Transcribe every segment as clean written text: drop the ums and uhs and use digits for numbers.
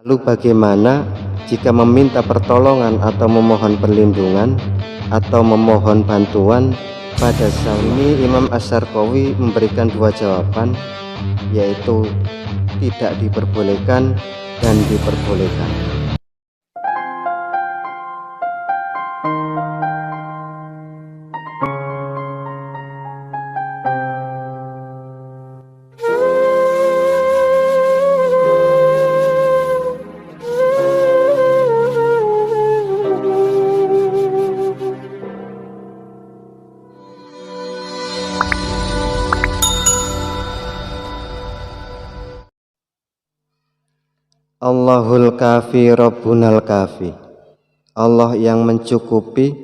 Lalu bagaimana jika meminta pertolongan atau memohon perlindungan atau memohon bantuan pada ini? Imam Asy-Syarqawi memberikan dua jawaban, yaitu tidak diperbolehkan dan diperbolehkan. Allahul Kafi Rabbunal Kafi. Allah yang mencukupi,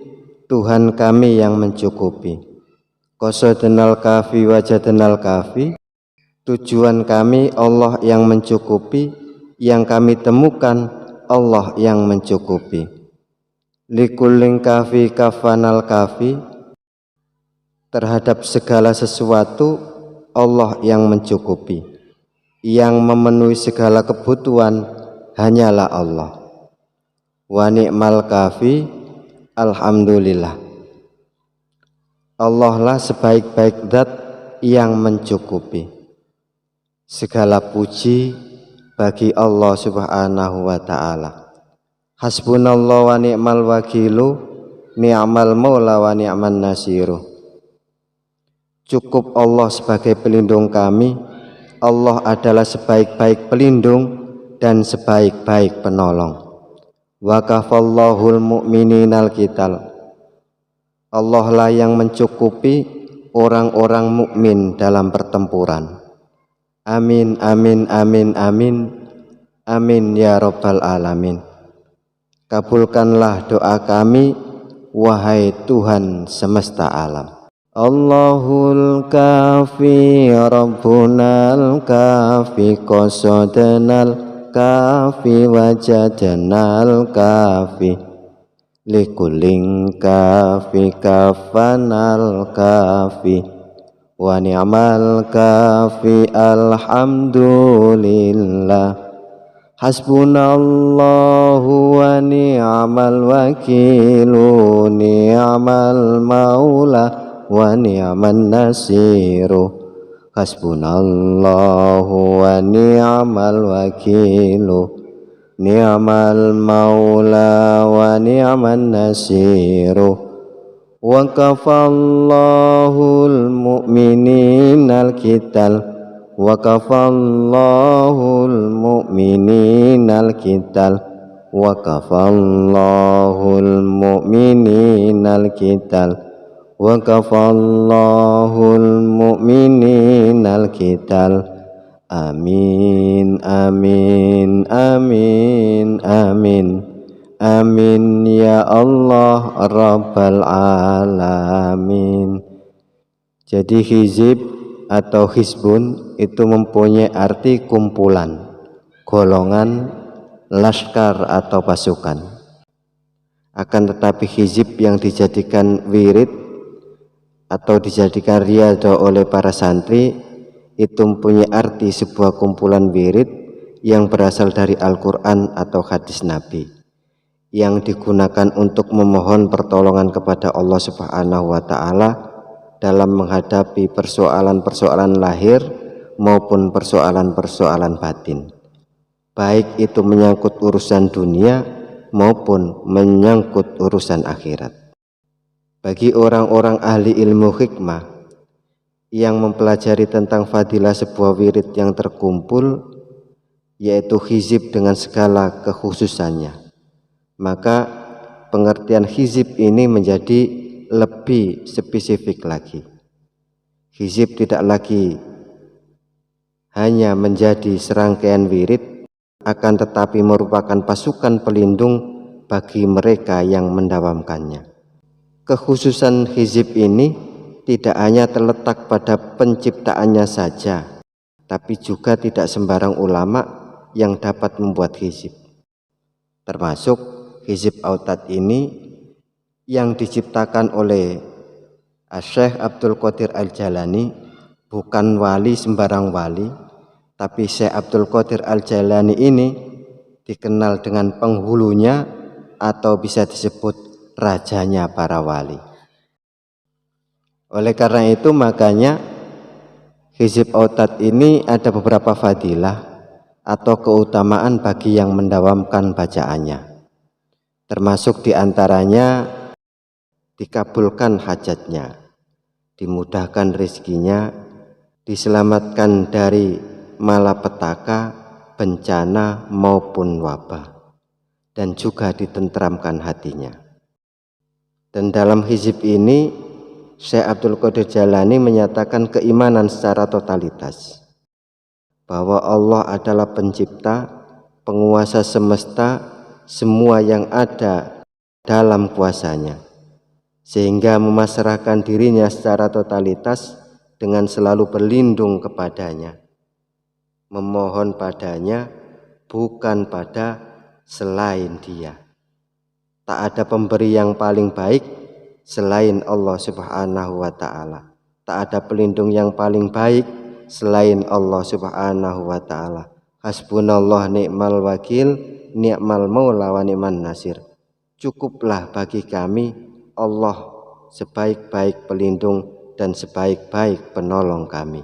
Tuhan kami yang mencukupi. Qasadnal Kafi wajadnal Kafi. Tujuan kami Allah yang mencukupi, yang kami temukan Allah yang mencukupi. Likulling kafi kafanal kafi. Terhadap segala sesuatu Allah yang mencukupi. Yang memenuhi segala kebutuhan hanyalah Allah. Wa ni'mal kafi, alhamdulillah. Allah lah sebaik-baik zat yang mencukupi. Segala puji bagi Allah Subhanahu wa ta'ala. Hasbunallah wa ni'mal wakilu, ni'mal maula wa ni'man nasiru. Cukup Allah sebagai pelindung kami. Allah adalah sebaik-baik pelindung dan sebaik-baik penolong. Wa kafallahul mu'mininal qital. Allah lah yang mencukupi orang-orang mukmin dalam pertempuran. Amin, amin, amin, amin. Amin ya rabbal alamin. Kabulkanlah doa kami, wahai Tuhan semesta alam. Allahul Kafi Rabbunal Kafi. Qasadnal Kafi wajadnal Kafi. Likulling kafi kafanal kafi. Wa ni'mal kafi, alhamdulillah. Hasbunallahu wa ni'mal wakilu, ni'mal maula wa ni'man nasiru. Hasbunallahu wa ni'mal wakilu, ni'mal maula wa ni'man nasiru. Wa kafallahul mu'mininal qital. Wa kafallahul mu'mininal qital. Wa kafallahul mu'mininal qital. Wa kafallahul mu'mininal qital. Amin, amin, amin, amin. Amin ya Allah Rabbal alamin. Jadi hizib atau hizbun itu mempunyai arti kumpulan, golongan, laskar atau pasukan. Akan tetapi hizib yang dijadikan wirid atau dijadikan riyadhah oleh para santri itu mempunyai arti sebuah kumpulan wirid yang berasal dari Al-Quran atau hadis Nabi, yang digunakan untuk memohon pertolongan kepada Allah Subhanahu wa ta'ala dalam menghadapi persoalan-persoalan lahir maupun persoalan-persoalan batin, baik itu menyangkut urusan dunia maupun menyangkut urusan akhirat. Bagi orang-orang ahli ilmu hikmah yang mempelajari tentang fadilah sebuah wirid yang terkumpul, yaitu hizib dengan segala kekhususannya, maka pengertian hizib ini menjadi lebih spesifik lagi. Hizib tidak lagi hanya menjadi serangkaian wirid, akan tetapi merupakan pasukan pelindung bagi mereka yang mendawamkannya. Kekhususan hizib ini tidak hanya terletak pada penciptaannya saja, tapi juga tidak sembarang ulama yang dapat membuat hizib. Termasuk hizib Autad ini yang diciptakan oleh Syekh Abdul Qadir Al-Jalani, bukan wali sembarang wali, tapi Syekh Abdul Qadir Al-Jalani ini dikenal dengan penghulunya atau bisa disebut rajanya para wali. Oleh karena itu makanya Hizib Autat ini ada beberapa fadilah atau keutamaan bagi yang mendawamkan bacaannya. Termasuk diantaranya dikabulkan hajatnya, dimudahkan rezekinya, diselamatkan dari malapetaka, bencana maupun wabah, dan juga ditentramkan hatinya. Dan dalam hizib ini Syekh Abdul Qadir Jalani menyatakan keimanan secara totalitas bahwa Allah adalah pencipta, penguasa semesta, semua yang ada dalam kuasanya, sehingga memasrahkan dirinya secara totalitas dengan selalu berlindung kepadanya, memohon padanya bukan pada selain Dia. Tak ada pemberi yang paling baik selain Allah Subhanahu wa ta'ala. Tak ada pelindung yang paling baik selain Allah Subhanahu wa ta'ala. Hasbunallah ni'mal wakil, ni'mal maula wa ni'man nasir. Cukuplah bagi kami Allah sebaik-baik pelindung dan sebaik-baik penolong kami.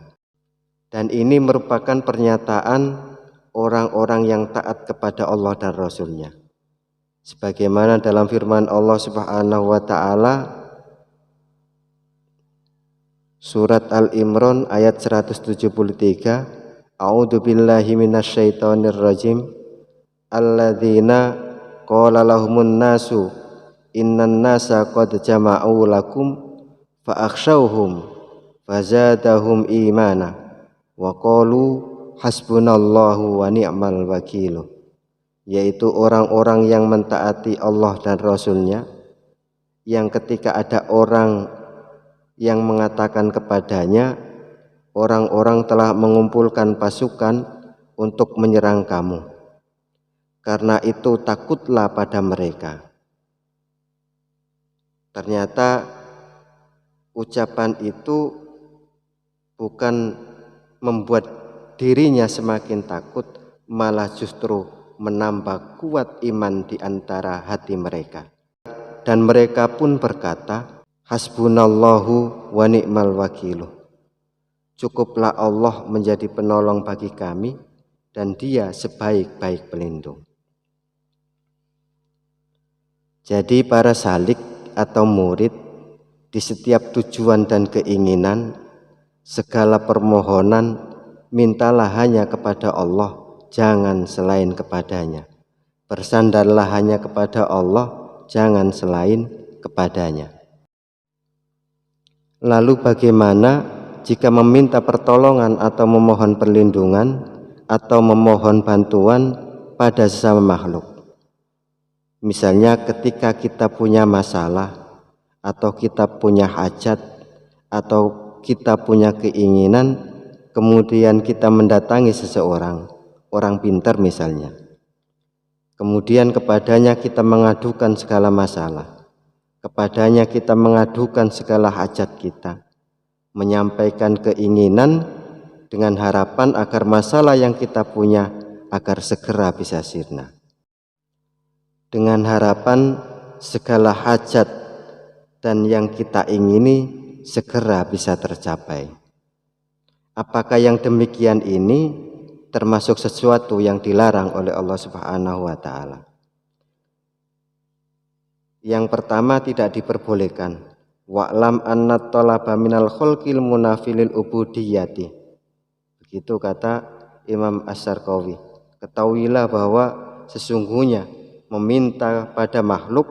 Dan ini merupakan pernyataan orang-orang yang taat kepada Allah dan Rasul-Nya. Sebagaimana dalam firman Allah Subhanahu wa ta'ala surat Al-Imran ayat 173, A'udzu billahi minasyaitonir rajim, alladzina qala lahumun nasu innan nasa qad jama'u lakum fa akhshawhum fazadahum imana wa qalu hasbunallahu wa ni'mal wakil, yaitu orang-orang yang mentaati Allah dan Rasul-Nya, yang ketika ada orang yang mengatakan kepadanya, orang-orang telah mengumpulkan pasukan untuk menyerang kamu, karena itu takutlah pada mereka. Ternyata ucapan itu bukan membuat dirinya semakin takut, malah justru menambah kuat iman di antara hati mereka. Dan mereka pun berkata, hasbunallahu wa ni'mal wakilu. Cukuplah Allah menjadi penolong bagi kami dan Dia sebaik-baik pelindung. Jadi para salik atau murid di setiap tujuan dan keinginan, segala permohonan mintalah hanya kepada Allah, jangan selain kepadanya. Bersandarlah hanya kepada Allah, jangan selain kepadanya. Lalu bagaimana jika meminta pertolongan atau memohon perlindungan atau memohon bantuan pada sesama makhluk? Misalnya ketika kita punya masalah atau kita punya hajat atau kita punya keinginan, kemudian kita mendatangi seseorang, orang pintar misalnya, kemudian kepadanya kita mengadukan segala masalah, kepadanya kita mengadukan segala hajat kita, menyampaikan keinginan dengan harapan agar masalah yang kita punya agar segera bisa sirna, dengan harapan segala hajat dan yang kita ingini segera bisa tercapai. Apakah yang demikian ini termasuk sesuatu yang dilarang oleh Allah Subhanahu wa ta'ala? Yang pertama, tidak diperbolehkan. Wa'lam anna talaba minal khulqil munafilil ubudiyati. Begitu kata Imam Asy-Syarqawi. Ketahuilah bahwa sesungguhnya meminta pada makhluk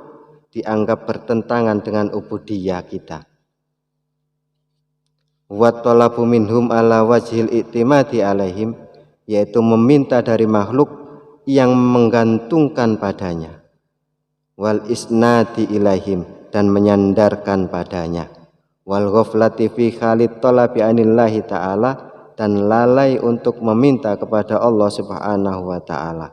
dianggap bertentangan dengan ubudiyah kita. Wa talabu minhum ala wajhil i'timadi alaihim, yaitu meminta dari makhluk yang menggantungkan padanya, wal isnadi ilaihim, dan menyandarkan padanya, wal ghaflati fi khalid talabi anillahi ta'ala, dan lalai untuk meminta kepada Allah Subhanahu wa ta'ala,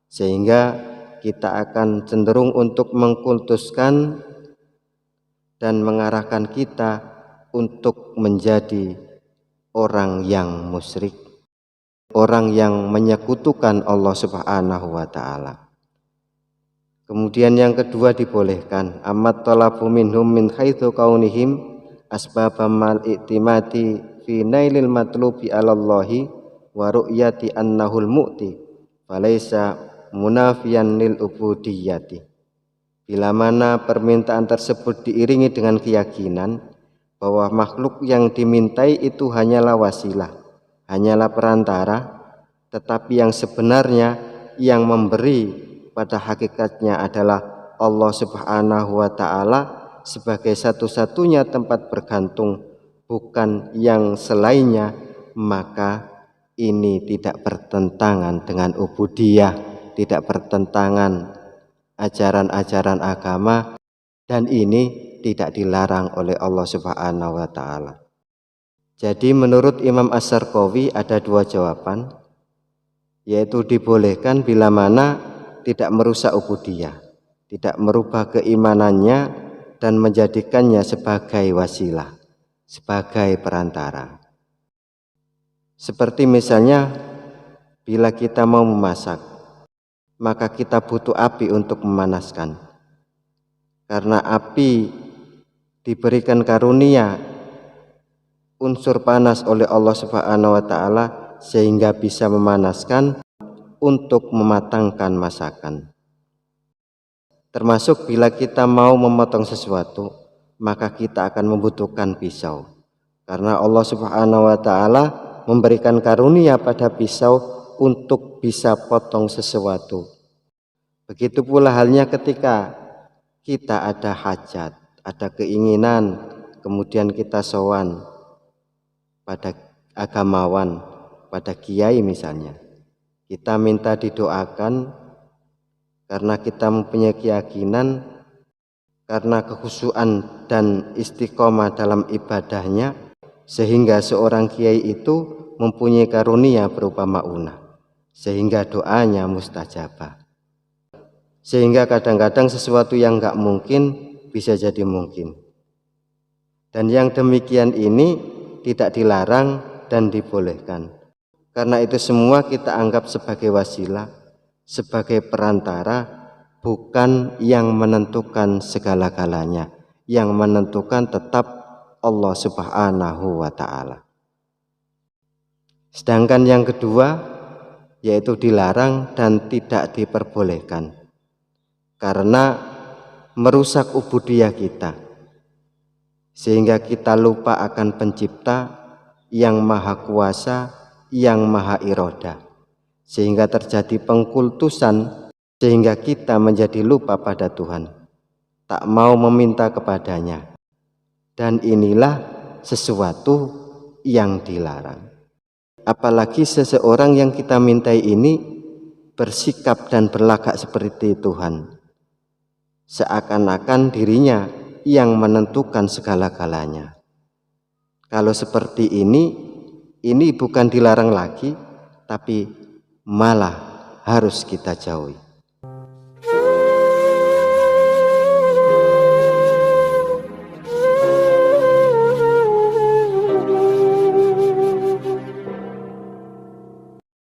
sehingga kita akan cenderung untuk mengkultuskan dan mengarahkan kita untuk menjadi orang yang musyrik. orang yang menyekutukan Allah Subhanahu wa Ta'ala. Kemudian yang kedua dibolehkan amat talabu minhum min haitsu kaunihim asbabamal i'timati fi nailil matlubi 'alallahi wa ru'yati annahul mu'ti falaisa munafiyan lil ubudiyyati. Bila mana permintaan tersebut diiringi dengan keyakinan bahwa makhluk yang dimintai itu hanyalah wasilah, hanyalah perantara, tetapi yang sebenarnya yang memberi pada hakikatnya adalah Allah Subhanahu wa Ta'ala sebagai satu-satunya tempat bergantung, bukan yang selainnya, maka ini tidak bertentangan dengan ubudiyah, tidak bertentangan ajaran-ajaran agama, dan ini tidak dilarang oleh Allah Subhanahu wa Ta'ala. Jadi menurut Imam As-Sarqawi ada dua jawaban, yaitu dibolehkan bila mana tidak merusak ubudiyah, tidak merubah keimanannya dan menjadikannya sebagai wasilah, sebagai perantara. Seperti misalnya bila kita mau memasak, maka kita butuh api untuk memanaskan. Karena api diberikan karunia unsur panas oleh Allah Subhanahu wa Ta'ala sehingga bisa memanaskan untuk mematangkan masakan. Termasuk bila kita mau memotong sesuatu, maka kita akan membutuhkan pisau. Karena Allah Subhanahu wa Ta'ala memberikan karunia pada pisau untuk bisa potong sesuatu. Begitu pula halnya ketika kita ada hajat, ada keinginan, kemudian kita sowan pada agamawan, pada kiai misalnya. Kita minta didoakan karena kita mempunyai keyakinan, karena kekhusyuan dan istiqomah dalam ibadahnya, sehingga seorang kiai itu mempunyai karunia berupa maunah, sehingga doanya mustajabah. Sehingga kadang-kadang sesuatu yang nggak mungkin bisa jadi mungkin. Dan yang demikian ini tidak dilarang dan dibolehkan. Karena itu semua kita anggap sebagai wasilah, sebagai perantara, bukan yang menentukan segala-galanya. Yang menentukan tetap Allah Subhanahu wa Ta'ala. Sedangkan yang kedua, yaitu dilarang dan tidak diperbolehkan. Karena merusak ubudiyah kita, sehingga kita lupa akan pencipta yang maha kuasa, yang maha iroda, sehingga terjadi pengkultusan, sehingga kita menjadi lupa pada Tuhan, tak mau meminta kepadanya, dan inilah sesuatu yang dilarang. Apalagi seseorang yang kita mintai ini bersikap dan berlagak seperti Tuhan, seakan-akan dirinya yang menentukan segala-galanya. Kalau seperti ini bukan dilarang lagi, tapi malah harus kita jauhi.